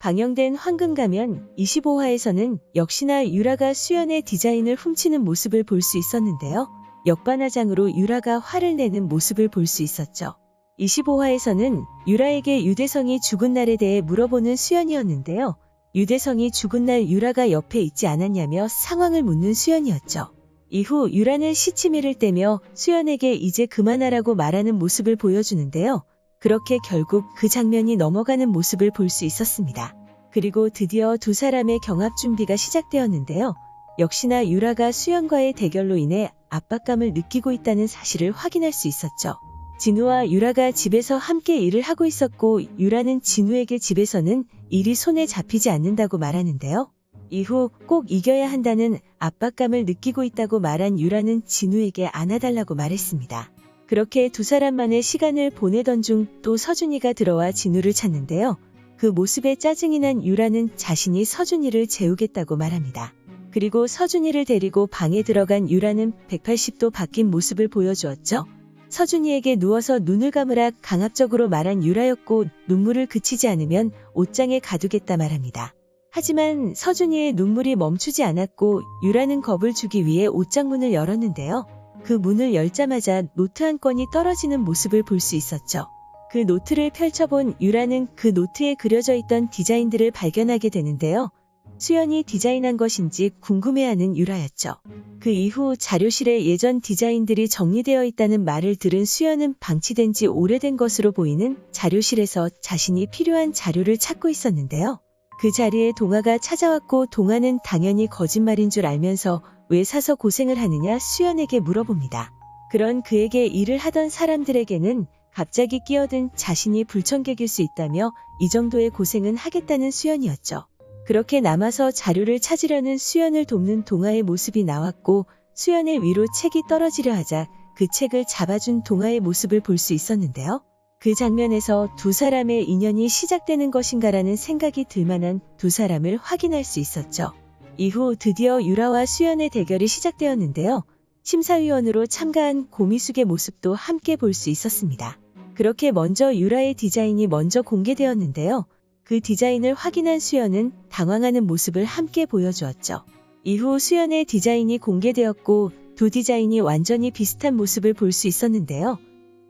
방영된 황금가면 25화에서는 역시나 유라가 수연의 디자인을 훔치는 모습을 볼 수 있었는데요. 역반화장으로 유라가 화를 내는 모습을 볼 수 있었죠. 25화에서는 유라에게 유대성이 죽은 날에 대해 물어보는 수연이었는데요. 유대성이 죽은 날 유라가 옆에 있지 않았냐며 상황을 묻는 수연이었죠. 이후 유라는 시치미를 떼며 수연에게 이제 그만하라고 말하는 모습을 보여주는데요. 그렇게 결국 그 장면이 넘어가는 모습을 볼 수 있었습니다. 그리고 드디어 두 사람의 경합 준비가 시작되었는데요. 역시나 유라가 수연과의 대결로 인해 압박감을 느끼고 있다는 사실을 확인할 수 있었죠. 진우와 유라가 집에서 함께 일을 하고 있었고 유라는 진우에게 집에서는 일이 손에 잡히지 않는다고 말하는데요. 이후 꼭 이겨야 한다는 압박감을 느끼고 있다고 말한 유라는 진우에게 안아달라고 말했습니다. 그렇게 두 사람만의 시간을 보내던 중 또 서준이가 들어와 진우를 찾는데요. 그 모습에 짜증이 난 유라는 자신이 서준이를 재우겠다고 말합니다. 그리고 서준이를 데리고 방에 들어간 유라는 180도 바뀐 모습을 보여주었죠. 서준이에게 누워서 눈을 감으라 강압적으로 말한 유라였고 눈물을 그치지 않으면 옷장에 가두겠다 말합니다. 하지만 서준이의 눈물이 멈추지 않았고 유라는 겁을 주기 위해 옷장 문을 열었는데요. 그 문을 열자마자 노트 한 권이 떨어지는 모습을 볼 수 있었죠. 그 노트를 펼쳐본 유라는 그 노트에 그려져 있던 디자인들을 발견하게 되는데요. 수연이 디자인한 것인지 궁금해하는 유라였죠. 그 이후 자료실에 예전 디자인들이 정리되어 있다는 말을 들은 수연은 방치된 지 오래된 것으로 보이는 자료실에서 자신이 필요한 자료를 찾고 있었는데요. 그 자리에 동아가 찾아왔고 동아는 당연히 거짓말인 줄 알면서 왜 사서 고생을 하느냐 수연에게 물어봅니다. 그런 그에게 일을 하던 사람들에게는 갑자기 끼어든 자신이 불청객일 수 있다며 이 정도의 고생은 하겠다는 수연이었죠. 그렇게 남아서 자료를 찾으려는 수연을 돕는 동아의 모습이 나왔고 수연의 위로 책이 떨어지려 하자 그 책을 잡아준 동아의 모습을 볼 수 있었는데요. 그 장면에서 두 사람의 인연이 시작되는 것인가라는 생각이 들만한 두 사람을 확인할 수 있었죠. 이후 드디어 유라와 수연의 대결이 시작되었는데요. 심사위원으로 참가한 고미숙의 모습도 함께 볼 수 있었습니다. 그렇게 먼저 유라의 디자인이 먼저 공개되었는데요. 그 디자인을 확인한 수연은 당황하는 모습을 함께 보여주었죠. 이후 수연의 디자인이 공개되었고 두 디자인이 완전히 비슷한 모습을 볼 수 있었는데요.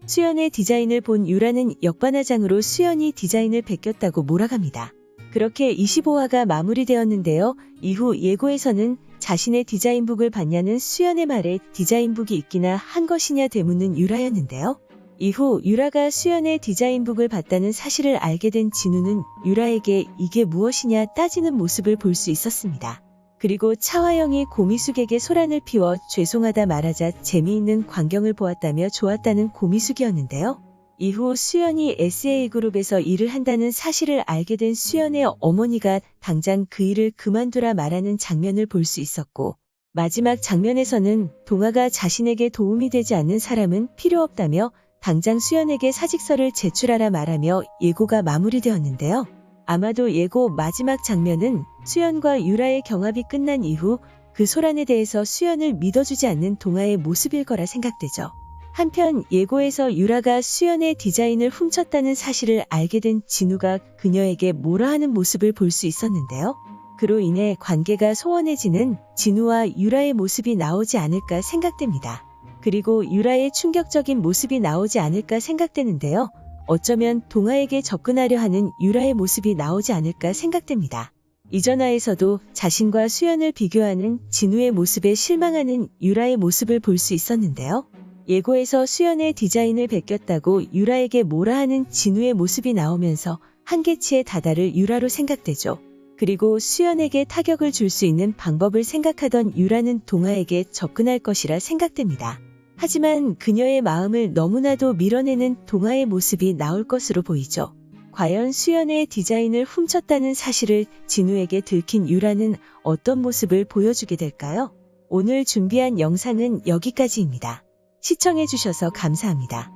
수연의 디자인을 본 유라는 역반화장으로 수연이 디자인을 베꼈다고 몰아갑니다. 그렇게 25화가 마무리되었는데요. 이후 예고에서는 자신의 디자인북을 봤냐는 수연의 말에 디자인북이 있기나 한 것이냐 되묻는 유라였는데요. 이후 유라가 수연의 디자인북을 봤다는 사실을 알게 된 진우는 유라에게 이게 무엇이냐 따지는 모습을 볼 수 있었습니다. 그리고 차화영이 고미숙에게 소란을 피워 죄송하다 말하자 재미있는 광경을 보았다며 좋았다는 고미숙이었는데요. 이후 수연이 SA그룹에서 일을 한다는 사실을 알게 된 수연의 어머니가 당장 그 일을 그만두라 말하는 장면을 볼 수 있었고 마지막 장면에서는 동아가 자신에게 도움이 되지 않는 사람은 필요 없다며 당장 수연에게 사직서를 제출하라 말하며 예고가 마무리되었는데요. 아마도 예고 마지막 장면은 수연과 유라의 경합이 끝난 이후 그 소란에 대해서 수연을 믿어주지 않는 동아의 모습일 거라 생각되죠. 한편 예고에서 유라가 수연의 디자인을 훔쳤다는 사실을 알게 된 진우가 그녀에게 뭐라 하는 모습을 볼 수 있었는데요. 그로 인해 관계가 소원해지는 진우와 유라의 모습이 나오지 않을까 생각됩니다. 그리고 유라의 충격적인 모습이 나오지 않을까 생각되는데요. 어쩌면 동아에게 접근하려 하는 유라의 모습이 나오지 않을까 생각됩니다. 이전 화에서도 자신과 수연을 비교하는 진우의 모습에 실망하는 유라의 모습을 볼 수 있었는데요. 예고에서 수연의 디자인을 베꼈다고 유라에게 뭐라 하는 진우의 모습이 나오면서 한계치에 다다를 유라로 생각되죠. 그리고 수연에게 타격을 줄 수 있는 방법을 생각하던 유라는 동아에게 접근할 것이라 생각됩니다. 하지만 그녀의 마음을 너무나도 밀어내는 동아의 모습이 나올 것으로 보이죠. 과연 수연의 디자인을 훔쳤다는 사실을 진우에게 들킨 유라는 어떤 모습을 보여주게 될까요? 오늘 준비한 영상은 여기까지입니다. 시청해주셔서 감사합니다.